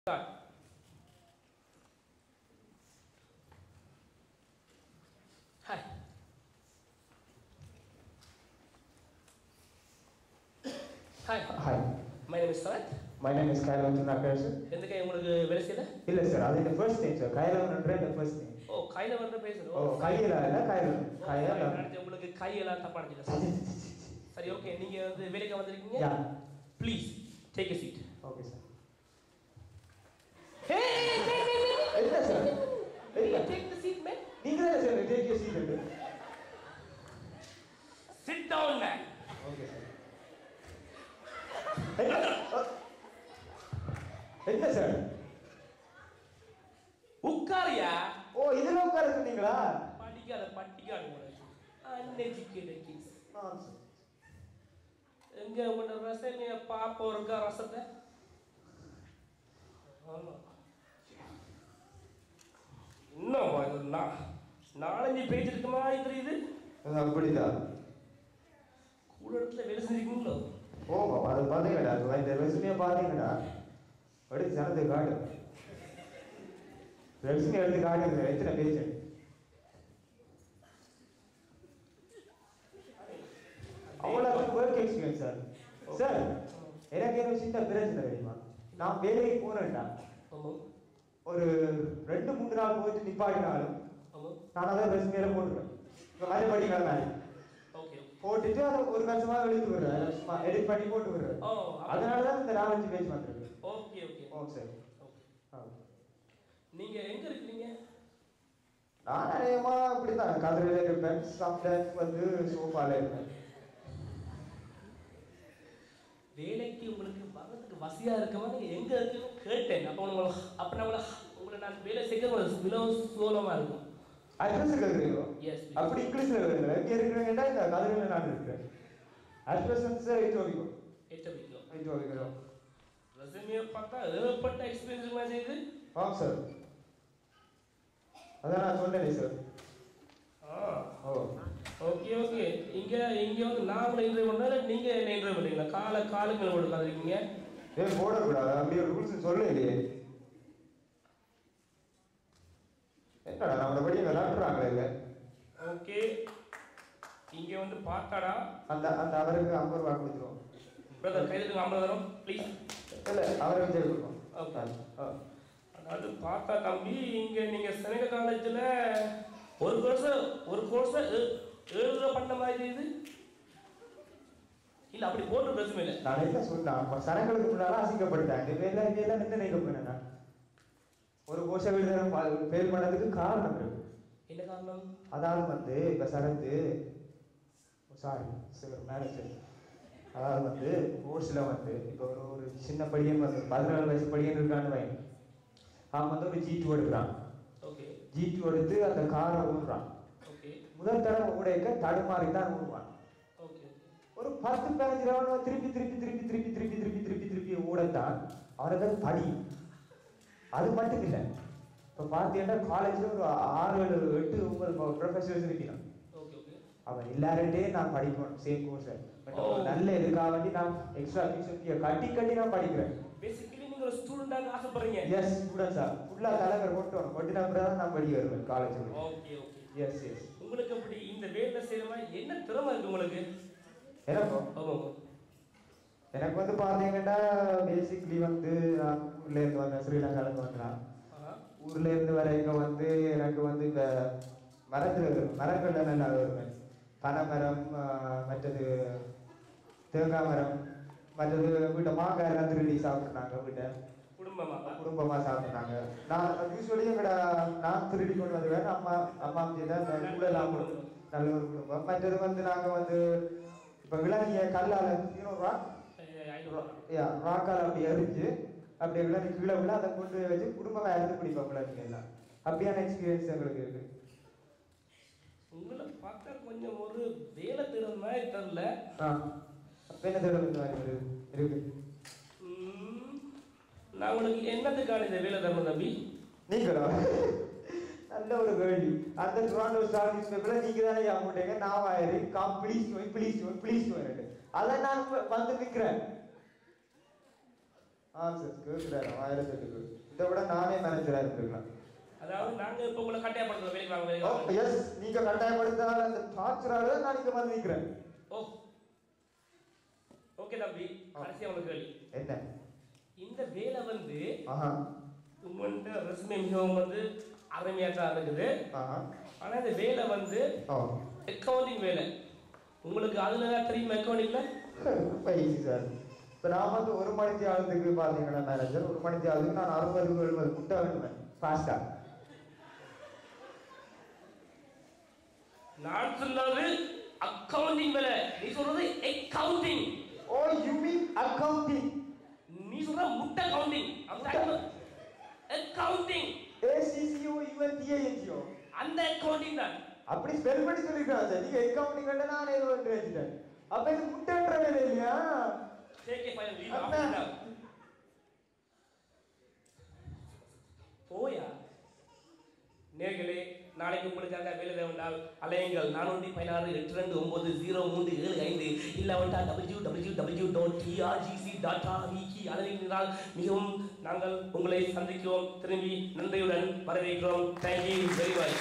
Start. Hi. Hi. Hi. My name is Sarat. My name is Kyle Nakar, sir. எதுக்கு உங்களுக்கு வேலை செய்யல? இல்ல சார், அது இந்த ஃபர்ஸ்ட் நேம் சார். கைலவன்ற the first name. ஓ கையில வந்த பேசுறோம். ஓ கையில இல்ல கைல. கையில. நான் உங்களுக்கு கையெல்லாம் தப்பா நினைச்சேன். சரி ஓகே, நீங்க வந்து வேலைக்கு வந்திருக்கீங்க? Yeah. Please take a seat. Okay sir. Hey, இல்ல sir. take the seat man. நீங்க தான் sir take your seat. Sit down man. Okay sir. என்ன சார்? உட்காரியா? ஓ இதுல உட்கார சொன்னீங்களா? படிக்காத உனக்கு. Uneducated kids. சார். எங்க உங்களோட ரசனைய பாப்போம் இருக்கா ரசத்தை? ஆமா. இன்னும் இது நாலஞ்சு பேஜ் இருக்குமா தெரியுது? அப்படிதான். கூட இடத்துல வேலை செஞ்சிருக்கீங்களோ? ஓ அது பாத்தீங்கடா, இந்த ரெசுமே பாத்தீங்கடா. அப்படியே ஜனதை காடு. ரெசுமே எடுத்து காட்டுங்க, எத்தனை பேஜ்? அவ்வளவு ஒர்க் எக்ஸ்பீரியன்ஸ் சார். சார் எனக்கு என்ன சின்ன பிரச்சனை தெரியுமா? நான் வேலைக்கு போறேன்டா, ஒரு 2-3 நாள் போயிட்டு நிப்பாட்டினாலும் நான் அதை ரெசுமேல போட்டுருவேன். இப்போ மாதிரி படிக்கலாம் போட்டுட்டு அதை ஒரு வருஷமா எழுதி விடுறேன், சும்மா எடிட் பண்ணி போட்டு விடுறேன். அதனால தான் இந்த 4-5 பேஜ் வந்துருக்கு. Okay okay okay sir. நீங்க எங்க இருக்கீங்க? நான் நிறையமா இப்படிதான் கதிரையில இருப்பேன், சம்டைம்ஸ் வந்து சோஃபால இருப்பேன். வேலைக்கு உங்களுக்கு வர்றதுக்கு வசதியா இருக்கமா? நீங்க எங்க இருக்குன்னு கேட்டேன். அப்ப நான் உங்களை நான் வேலை செய்ய சுலபமா இருக்கும். அட்ரஸ் கேக்குறீங்க? எஸ். அப்படி இங்கிலீஷ்ல எழுதுங்க. எங்க இருக்கீங்கன்னா இந்த கதிரையில நான் இருக்கேன். அட்ரஸ் வந்து எயிட்டோவிக்கோ. ரெசுமே பார்த்தா ஏகப்பட்ட எக்ஸ்பீரியன்ஸ் மாதிரி இது. ஆமாம் சார், அதான் நான் சொன்னேனே சார். ஓ ஓகே ஓகே. இங்க வந்து நான் உங்களை இன்டர்வியூ பண்ணா நீங்க என்ன இன்டர்வியூ பண்ணீங்களா? காலுக்கு மேல கொடுக்காதீங்க. ஏன் போடக்கூடாது? அப்படி ஒரு ரூல்ஸ் சொல்ல இல்லையே. என்னடா நம்மள படி விளாடுறாங்களே இல்லை. ஓகே, இங்க வந்து பார்த்தாடா அந்த அவருக்கு 50 ரூபா கொடுத்துருவோம். பிரதர் கைதுக்கு 50 தரோம் ப்ளீஸ். இல்லை அவருக்கு சரி கொடுப்போம். ஓகே. அதாவது பார்த்தா தம்பி, இங்க நீங்க செனக காலேஜ்ல ஒரு கோர்ஸ் 7 ரூபா பண்ண மாதிரி இது இல்ல? அப்படி போட்டு ரெசுமே இல்லை. நான் என்ன சொன்னேன், சனங்களுக்கு முன்னால அசிங்கப்பட்டாங்க. இதெல்லாம் நின்று நினைக்க போனேன். ஒரு கோர்ஸை ஃபெயில் பண்ணதுக்கு காரணம் இருக்கு. என்ன காரணம்? அதாவது வந்து இப்போ சரத்து மேனேஜர், அதாவது வந்து கோர்ஸில் வந்து இப்போ ஒரு சின்ன பையன் வந்து 14 வயசு பையன் இருக்கான்னு வைங்க. அவன் வந்து ஒரு G2 எடுக்கிறான். ஓகே. G2 எடுத்து அந்த காரை ஓடுறான். ஓகே. முதல் தடவை உடைக்க தடுமாறி தான் ஓடுவான். ஓகே. ஒரு 10-15 ரவுண்ட் திருப்பி ஓடத்தான் அவனுக்கு படி. அது மட்டும் இல்லை, இப்போ பார்த்தீங்கன்னா காலேஜில் ஒரு 6-7-8 ப்ரொஃபஸர்ஸ் இருக்கிறான். அவன் எல்லார்டே நான் படிக்கணும் சேம் கோர்ஸை. நல்ல இதுக்காக வேண்டி நான் எக்ஸ்ட்ரா ஃபீஸ் கட்டி நான் படிக்கிறேன். பேசிக்கலி நீங்க ஒரு ஸ்டூடெண்டாக ஆசைப்படுறீங்க? எஸ் ஸ்டூடெண்ட்ஸா ஃபுல்லாக தலைவர் கொட்டினா தான் நான் படிக்க வருவேன் காலேஜில். Okay okay. Yes yes. உங்களுக்கு அப்படி இந்த வேலை செய்கிற மாதிரி என்ன திறமை இருக்கு உங்களுக்கு? எனக்கு வந்து பார்த்தீங்கன்னா பேசிக்லி வந்து நான் ஊர்லேருந்து வந்தேன், ஸ்ரீலங்காலேருந்து வந்தேன். ஊர்லேருந்து வர இங்கே வந்து எனக்கு வந்து இந்த மரங்கள் நல்லா வருவேன். பனைமரம், மற்றது தேங்காய் மரம், மற்றது வீட்டை மாங்காய் எல்லாம் திருடி சாப்பிட்றாங்க. வீட்டை குடும்பமாக சாப்பிட்றாங்க. நான் யூஸ்வலி நான் திருடி கொண்டு வருவேன். அம்மா தான் கூடலாம் நல்ல ஒரு குடும்பம். மற்றது வந்து நாங்கள் வந்து இப்போ விலங்கிய கல்லால் ராக்கால் அப்படி எரிஞ்சு அப்படியே விலங்கு கீழே விழ அதை கொண்டு வச்சு குடும்பமாக இறந்து பிடிப்போம் விலங்கு எல்லாம். அப்படியான எக்ஸ்பீரியன்ஸ் எங்களுக்கு இருக்கு. உங்களை பார்த்தா கொஞ்சம் ஒரு வேலை திறன் மாதிரி தெரியல. வேலை திறன் மாதிரி இருக்கு. நான் உங்களுக்கு என்னத்துக்கான இந்த வேலை தரணும் தம்பி? நீங்களா? நல்ல ஒரு கேள்வி. அந்த டொராண்டோ ஸ்டார் நியூஸ் பேப்பர்ல நீங்க தானே போட்டீங்க, நான் ஆயிரு கம் ப்ளீஸ் அதான் நான் வந்து நிற்கிறேன். சார் கேட்குறாரு 1000 இதை விட நானே மேனேஜரா இருந்திருக்கலாம். அதாவது நாங்க இப்ப உங்களை கட்டாயப்படுத்துறோம் வேலைக்கு வாங்க வேலைக்கு வாங்க. எஸ், நீங்க கட்டாயப்படுத்தினால அந்த டார்ச்சரால நான் இங்க வந்து நிக்கிறேன். ஓ ஓகே தம்பி, கடைசியா உங்களுக்கு கேள்வி என்ன? இந்த வேலை வந்து ஆஹா உங்கள்கிட்ட ரெஸ்யூமே மிகவும் வந்து அருமையாக தான் இருக்குது. ஆஹா ஆனா இந்த வேலை வந்து அக்கவுண்டிங் வேலை. உங்களுக்கு அதுல தான் தெரியுமா அக்கவுண்டிங்ல? Easy sir. இப்போ நான் வந்து ஒரு மணிக்கு ஆளுக்கு பார்த்தீங்கன்னா மேனேஜர், ஒரு மணிக்கு ஆளுக்கு நான் 60-70 முட்டை வேணுவேன் ஃபாஸ்டா. நான் சொன்னது அக்கவுண்டிங் வேலை, நீ சொல்றது accounting. Oh you mean accounting? நீ சொல்ற முட்டை கவுண்டிங். அக்கவுண்டிங் ACCOUNTING அந்த அக்கவுண்டிங் தான். அப்படி ஸ்பெல் பண்ணி சொல்லிருக்காங்க சார். நீங்க அக்கவுண்டிங் கண்ட நான் ஏதோ ஒன்று வச்சுட்டேன். அப்ப இது முட்டைன்ற வேலை இல்லையா? Take a final leave of போயா. நேர்களே, நாளைக்கு உங்களுக்காக வேலை தேவைண்டால் அலையுங்கள் 416-8290-0375 இல்லவண்டா www.trgc.rvk அலையினால் மிகவும் நாங்கள் உங்களை சந்திக்கிறோம். திரும்பி நன்றியுடன் வரவேற்கிறோம். Thank you very much.